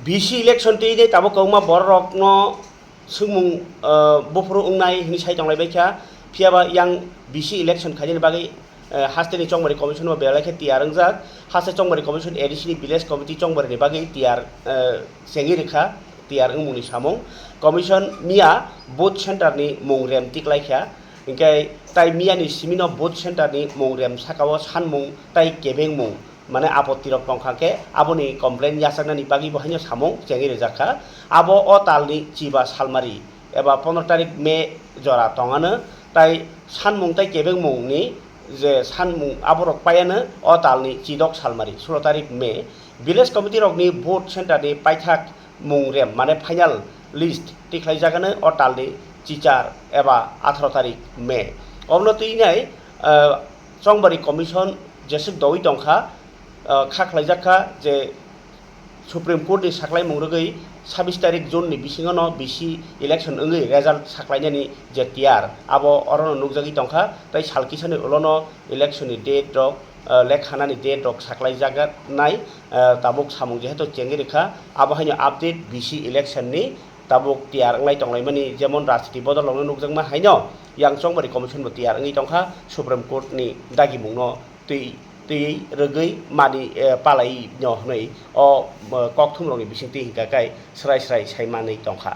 BC election ti dei tabo kauma borok no sumung bofro ungnai ni sai tonglai baikha phiaba yang BC election khajini bagai hasteni chongmari commission ba belakhe tiar angjak haste chongmari commission additional village committee chongmari ni bagai tiar sengi rekha tiar ngmuni samung commission mia both center ni mongrem tiklaikha ingkai tai mia ni simino both center ni mongrem sakao sanmung tai kebeng mung মানে আপত্তি rock পংখাকে আবনি complain ইয়াসাকনানি বাগি বহাইনো সামং Changi রেজাখা আবো অ তালনি Chiba সালমারি এবা 15 তারিখ মে জরা টঙানো তাই সানমুং তাই কেবেং মুংনি যে সানমুং আবরক পায়ানো অ তালনি চিদক সালমারি 16 তারিখ মে ভিলেজ কমিটি রকনি ভোট সেন্টারনি পাইথাক মুং রেম মানে ফাইনাল লিস্ট টিকলাই জাগানো অ তালনি চিচার এবা 18 তারিখ মে অবনতিনাই চংবারি কমিশন যেসব দই টংখা खाख्लाइजाखा जे सुप्रीम कोर्ट नि साख्लाय मुंगै 26 तारिख जुन नि बिसिङाव बिसि इलेक्शन ओंगै रेजाल्ट साख्लायनायनि जे तियार आबो अरन नुगजागि टंखा ताइ सालकिसानि उलनो इलेक्शन नि डेट रक लेखानानि डेट रक साख्लायजागा नाय ताबुक सामुं जेहेतु चेंगि रेखा आबो हायनो आपडेट बिसि इलेक्शन नि ताबुक तियार अंगलाय टंलायमानि जेमन राजनीति बदलावनो नुगजांमा हायनो yang chongbari commission bo tiar ngi tongkha supreme court ni dagi mungno tui rogoi mani palai no hnoi o kokthum rokni bisingti hingka kai srai saimani tongkha